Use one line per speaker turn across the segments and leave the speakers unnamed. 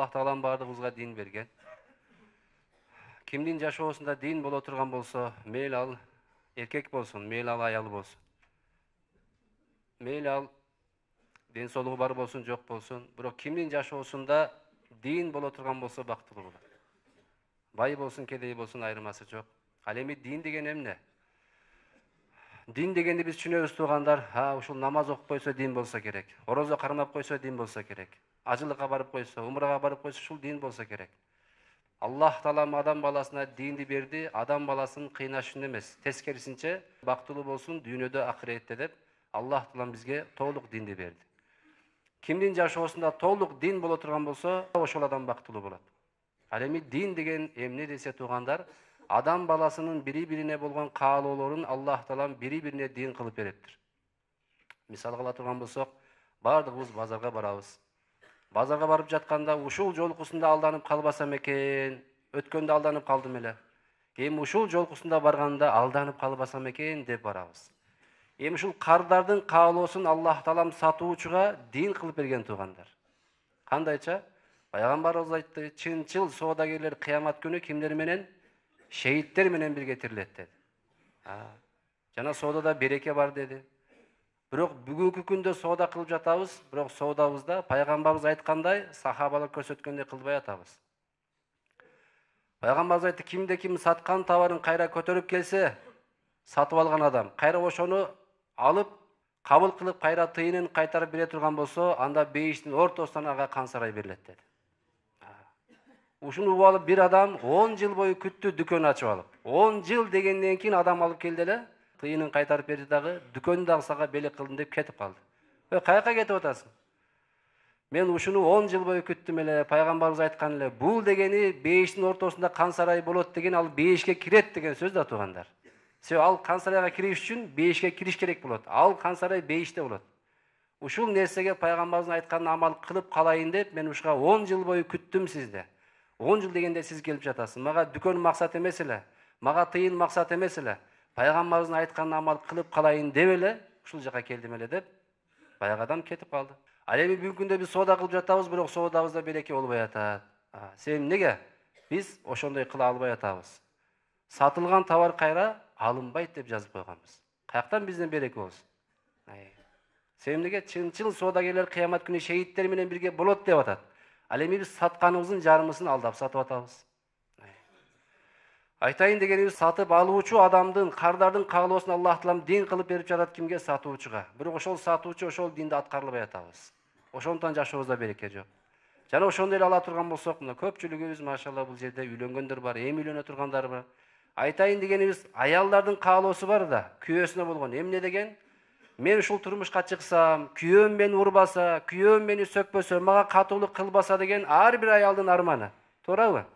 Аллах Таалам бардыгыбызга дин берген. Кимдин жашоосунда дин боло турган болсо, мейли ал эркек болсун, мейли ал аял болсун. Мейли ал ден соолугу бар болсун, жок болсун, бирок кимдин жашоосунда дин боло турган болсо бактылуу болот. Бай болсун, кедей болсун айырмасы жок. Ал эми дин деген эмне? Дин дегенди биз түшүнөбүз туугандар, ушул намаз окуп койсо дин болсо керек. Орозо кармап койсо дин болсо керек. Ажылыкка барып койсо, умрага барып койсо ушул дин болсо керек. Аллах Таалам адам баласына динди берди, адам баласын кыйнаш үчүн эмес. Тескерисинче, бактылуу болсун дүйнөдө, ахиретте деп Аллах Таалам бизге толук динди берди. Кимдин жашоосунда толук дин боло турган болсо, ошол адам бактылуу болот. Ал эми дин деген эмне десе туугандар, адам баласынын бири-бирине болгон каалоолорун Аллах Таалам бири-бирине дин кылып бериптир. Мисал кыла турган болсок, бардыгыбыз базарга барабыз. Базарга барып жатканда ушул жолкусунда алданып калбасам экен, өткөндө алданып калдым эле. Эми ушул жолкусунда барганда алданып калбасам экен деп барабыз. Эми ушул кардардын каалоосун Аллах Таалам сатуучуга дин кылып берген туугандар. Кандайча? Пайгамбарыбыз айтты, чынчыл соодагерлер кыямат күнү кимдер менен? Шейиттер менен бирге тирилет деди. Жана соодада береке бар деди. Бирок бүгүнкү күндө соода кылып жатабыз, бирок соодабызда пайгамбарыбыз айткандай, сахабалар көрсөткөндөй кылбай атабыз. Пайгамбарыбыз айтты, кимде ким саткан товарын кайра көтөрүп келсе, сатып алган адам, кайра ошону алып, кабыл кылып кайра тыйынын кайтарып бере турган болсо, анда бейиштин ортосунан ага кан сарай берилет деди. Ушуну угуп алып бир адам 10 жыл бою күттү, дүкөн ачып алып. 10 жыл дегенден кийин адам алып келди эле, тыйынын кайтарып берди дагы, дүкөндү дагы сага белек кылдым деп кетип калды. Каяка кетип атасың? Мен ушуну 10 жыл бою күттүм эле, пайгамбарыбыз айткан эле, бул дегени бейиштин ортосунда кан сарай болот деген, ал бейишке кирет деген сөз да туугандар. Себеби ал кан сарайга кириш үчүн бейишке кириш керек болот. Ал кан сарай бейиште болот. Ушул нерсеге пайгамбарыбыздын айтканын амал кылып калайын деп, мен ушуга 10 жыл бою күттүм сизди. 10 жыл дегенде сиз келип жатасыз. Мага дүкөн максат эмес эле, мага тыйын максат эмес эле. Пайгамбарыбыздын айтканын амал кылып калайын деп эле ушул жака келдим эле деп баягы адам кетип калды. Ал эми бүгүнкү күндө биз соода кылып жатабыз, бирок соодабызда береке болбой атат. Себеби эмнеге? Биз ошондой кыла албай атабыз. Сатылган товар кайра алынбайт деп жазып койгонбуз. Каяктан бизден береке болсун? Себеби эмнеге? Чынчыл соодагерлер кыямат күнү шейиттер менен бирге болот деп атат. Ал эми биз сатканыбыздын жарымысын алдап сатып атабыз. Айтайын дегенибиз, сатып алуучу адамдын, кардардын каалоосун Аллах Таалам дин кылып берип жатат кимге? Сатуучуга. Бирок ошол сатуучу ошол динди аткарылбай атабыз. Ошондон жашообузда береке жок. Жана ошондой эле ала турган болсок, мына көпчүлүгүбүз машалла бул жерде үйлөнгөндөр бар, эми үйлөнө тургандар бар. Айтайын дегенибиз, аялдардын каалоосу бар да, күйөөсүнө болгон. Эмне деген? Мен ушул турмушка чыксам, күйөөм мени урбаса, күйөөм мени сөкпөсө, мага катуулук кылбаса деген ар бир аялдын арманы. Туурабы?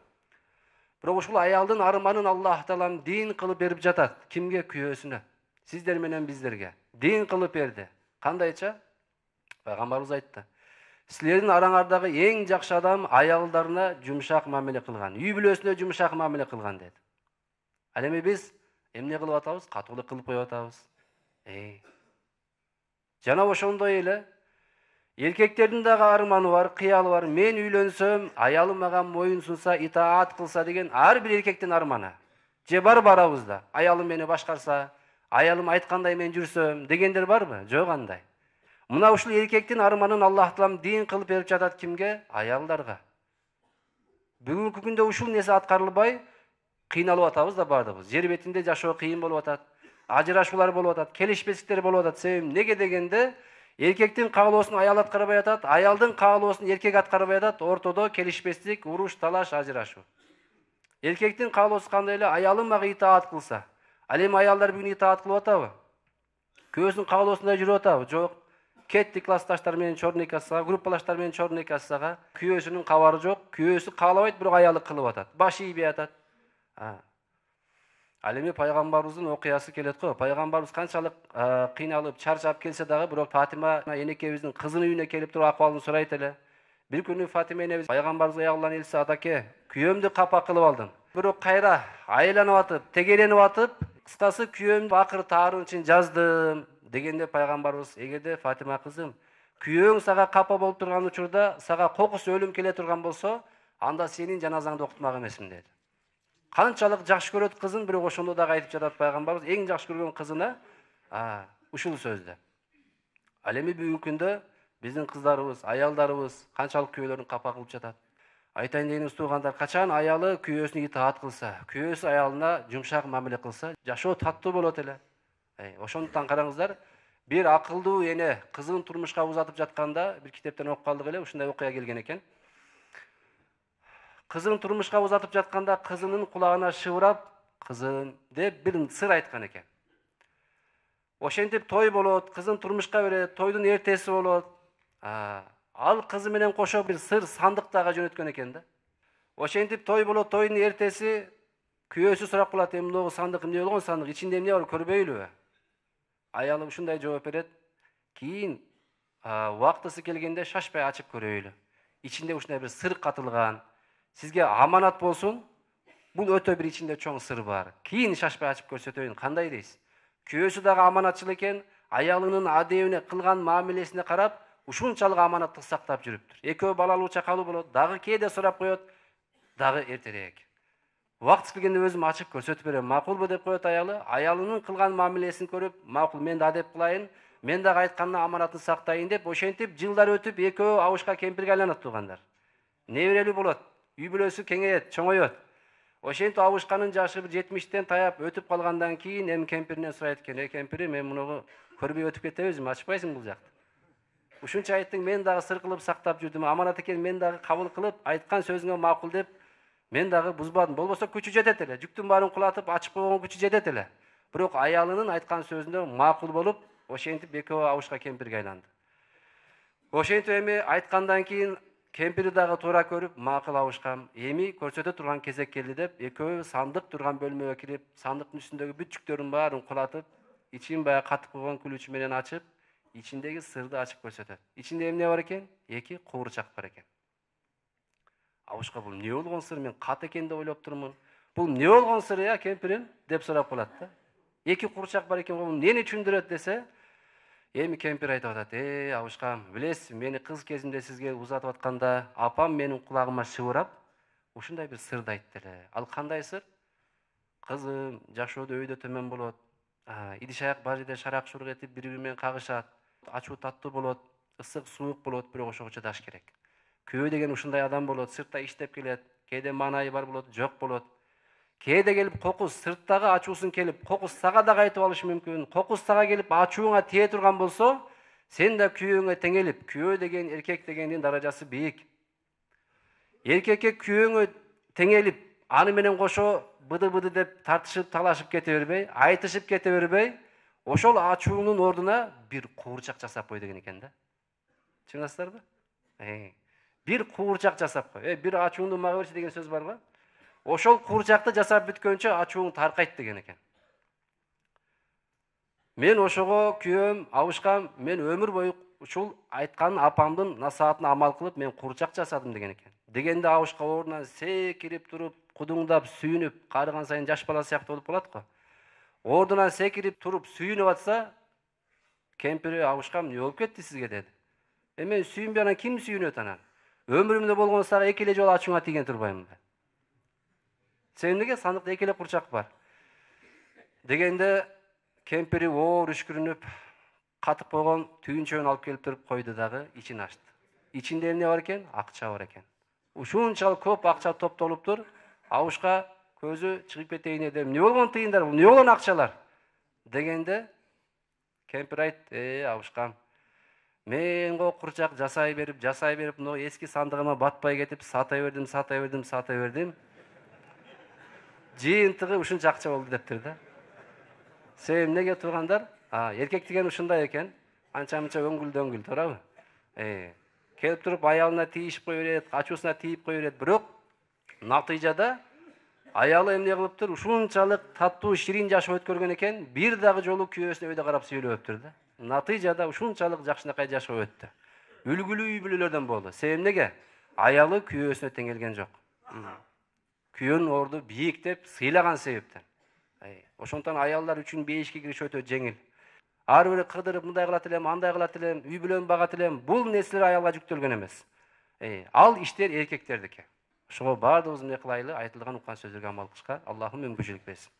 Бирок ушул аялдын арманын Аллах Таалам дин кылып берип жатат. Кимге? Күйөөсүнө. Сиздер менен биздерге. Дин кылып берди. Кандайча? Пайгамбарыбыз айтты. Силердин араңардагы эң жакшы адам аялдарына жумшак мамиле кылган, үй бүлөсүнө жумшак мамиле кылган деди. Ал эми биз эмне кылып атабыз? Катуулук кылып коюп атабыз. Жана ошондой эле эркектердин дагы арманы бар, кыялы бар. Мен үйлөнсөм, аялым мага моюн сунса, итаат кылса деген ар бир эркектин арманы. Же бар барабызда. Аялым мени башкарса, аялым айткандай мен жүрсөм дегендер барбы? Жок андай. Мына ушул эркектин арманын Аллах Таалам дин кылып берип жатат кимге? Аялдарга. Бүгүнкү күндө ушул нерсе аткарылбай, кыйналып атабыз да бардыгыбыз. Жер бетинде жашоо кыйын болуп атат. Ажырашуулар болуп атат, келишпестиктер болуп атат. Себеби эмнеге дегенде, эркектин каалоосун аял аткарбай атат, аялдын каалоосун эркек аткарбай атат, ортодо келишпестик, уруш, талаш, ажырашуу. Эркектин каалоосу кандай эле? Аялым мага итаат кылса. Ал эми аялдар бүгүн итаат кылып атабы? Күйөөсүнүн каалоосунда жүрүп атабы? Жок. Кетти классташтар менен чорный кассага, группалаштар менен чорный кассага. Күйөөсүнүн кабары жок. Күйөөсү каалабайт, бирок аялы кылып атат. Баш ийбей атат. Ал эми пайгамбарыбыздын окуясы келет го. Пайгамбарыбыз канчалык кыйналып, чарчап келсе дагы, бирок Фатима энекебиздин кызынын үйүнө келип туруп акыбалын сурайт эле. Бир күнү Фатима энебиз пайгамбарыбызга аягынан элсе, атаке, күйөөмдү капа кылып алдым. Бирок кайра айланып атып, тегеренип атып, кыскасы күйөөмдү акыр таарын үчүн жаздым дегенде пайгамбарыбыз, эгерде Фатима кызым, Күйөөң сага капа болуп турган учурда сага кокус өлүм келе турган болсо, анда сенин жаназаңды окутмак эмесмин деди. Канчалык жакшы көрөт кызын, бирок ошондо дагы айтып жатат пайгамбарыбыз, эң жакшы көргөн кызына ушул сөздү. Ал эми бүгүнкү күндө биздин кыздарыбыз, аялдарыбыз канчалык күйөөлөрүн капа кылып жатат. Айтайын дегенибиз туугандар, качан аялы күйөөсүнө итаат кылса, күйөөсү аялына жумшак мамиле кылса, жашоо таттуу болот эле. Ошондуктан караңыздар, бир акылдуу эне кызын турмушка узатып жатканда, бир китептен окуп калдык эле, ушундай окуя келген экен. Кызын турмушка узатып жатканда кызынын кулагына шыбырап, кызым деп бир сыр айткан экен. Ошентип той болот, кызын турмушка берет, тойдун эртеси болот. Ал кызы менен кошо бир сыр сандык дагы жөнөткөн экен да. Ошентип той болот, тойдун эртеси күйөөсү сурап калат, эмне сандык, эмне болгон сандык, ичинде эмне бар көрбөйлүбү? Аялы ушундай жооп берет. Кийин убактысы келгенде шашпай ачып көрөйлү. Ичинде ушундай бир сыр катылган. Сизге аманат болсун. Бул өтө бир ичинде чоң сыр бар. Кийин шашпай ачып көрсөтөйүн. Кандай дейсиз? Күйөөсү дагы аманатчыл экен, аялынын адебине кылган мамилесине карап, ушунчалык аманаттык сактап жүрүптүр. Экөө балалуу чакалуу болот, дагы кээде сурап коет, дагы эртерээк. Убакыт келгенде өзүм ачып көрсөтүп берем, макулбу деп коет аялы. Аялынын кылган мамилесин көрүп, макул мен да адеп кылайын, мен дагы айтканына аманатын сактайын деп, ошентип жылдар өтүп экөө абышка кемпирге айланат туугандар. Неберелүү болот, үй бүлөсү кеңейет, чоңойот. Ошентип абышканын жашы 70тен таяп өтүп калгандан кийин эми кемпиринен сурайт экен, кемпири, мен муну көрбөй өтүп кетебизби, ачпайсың бул жакты. Ушунча айттың, мен дагы сыр кылып сактап жүрдүм, аманат экен, мен дагы кабыл кылып, айткан сөзүңө макул деп, мен дагы бузбадым. Болбосо күчү жетет эле, жүктүн баарын кулатып ачып койгон күчү жетет эле. Бирок аялынын айткан сөзүнө макул болуп, ошентип экөө абышка кемпирге айланды. Ошентип эми айткандан кийин кемпири дагы туура көрүп, макул абышкам, эми көрсөтө турган кезек келди деп, экөө сандык турган бөлмөгө кирип, сандыктын үстүндөгү бүтчүктөрүн баарын кулатып, ичин баягы катып койгон күлүчү менен ачып, ичиндеги сырды ачып көрсөтөт. Ичинде эмне бар экен? 2 куурчак бар экен. Абышка бул эмне болгон сыр, мен кат экен деп ойлоп турмун. Бул эмне болгон сыр кемпирим деп сурап калат да. 2 куурчак бар экен, бул эмнени түшүндүрөт десе, эми кемпир айтып атат, абышкам, билесиз, мени кыз кезимде сизге узатып атканда, апам менин кулагыма шыбырап, ушундай бир сырды айтты эле. Ал кандай сыр? Кызым, жашоодо өйдө төмөн болот. Идиш аяк бар жерде шарак шурук этип бири-бири менен кагышат. Ачуу таттуу болот, ысык суук болот, бирок ошого чыдаш керек. Күйөө деген ушундай адам болот, сыртта иштеп келет, кээде маанайы бар болот, жок болот. Кээде келип кокус, сырттагы ачуусун келип, кокус сага дагы айтып алышы мүмкүн. Кокус сага келип ачууңа тие турган болсо, сен да күйөөңө теңелип, күйөө деген эркек дегендин даражасы бийик. Эркекке күйөөңө теңелип, аны менен кошо быды-быды деп тартышып, талашып кете бербей, айтышып кете бербей, ошол ачууңдун ордуна бир куурчак жасап кой деген экен да. Чыңдасыздарбы? Бир куурчак жасап кой. Бир ачууңду мага берчи деген сөз барбы? Ошол куурчакты жасап бүткөнчө ачууң таркайт деген экен. Мен ошого күйөөм, абышкам, мен өмүр бою ушул айткан апамдын насаатына амал кылып, мен куурчак жасадым деген экен. Дегенде абышка ордунан секирип туруп, кудуңдап, сүйүнүп, карыган сайын жаш бала сыяктуу болуп калат го. Ордунан секирип туруп, сүйүнүп атса, кемпири, абышкам, эмне болуп кетти сизге деди. Мен сүйүнбөй анан ким сүйүнөт анан? Өмүрүмдө болгон сага 2 эле жолу ачууңа тийген турбаймынбы? Сен эмнеге сандыкта 2 эле курчак бар? Дегенде кемпири оор үшкүрүнүп, катып койгон түйүнчөгүн алып келип туруп койду дагы, ичин ачты. Ичинде эмне бар экен? Акча бар экен. Ушунчалык көп акча топтолуптур. Абышка көзү чыгып кетейин деп, эмне болгон тыйындар, бул эмне болгон акчалар? Дегенде кемпир айтты, абышкам, мен курчак жасай берип, мына эски сандыгыма батпай кетип, сата бердим. Жыйынтыгы ушунча акча болду дептир да. Эмнеге туугандар? Эркек деген ушундай экен. Анча-мынча өңгүл-дөңгүл, туурабы? Келип туруп аялына тийишип кой берет, ачуусуна тийип кой берет. Бирок натыйжада аялы эмне кылыптыр? Ушунчалык таттуу, ширин жашоо өткөргөн экен, бир дагы жолу күйөөсүнө өйдө карап сүйлөбөптүр да. Натыйжада ушунчалык жакшынакай жашоо өттү. Үлгүлүү үй бүлөлөрдөн болду. Эмнеге? Аялы күйөөсүнө теңелген жок. Күйөөнүн орду бийик деп сыйлаган себептен. Ошондон аялдар үчүн бейишке кириш өтө жеңил. ар бири кыдырып мындай кылат элем, андай кылат элем, үй бүлөм багат элем. Бул нерселер аялга жүктөлгөн эмес. Ал иштер эркектердики. Ошого баардыгыбыз эмне кылайлы? Айтылган уккан сөздөргө амал кылышка Аллахым мүмкүнчүлүк берсин.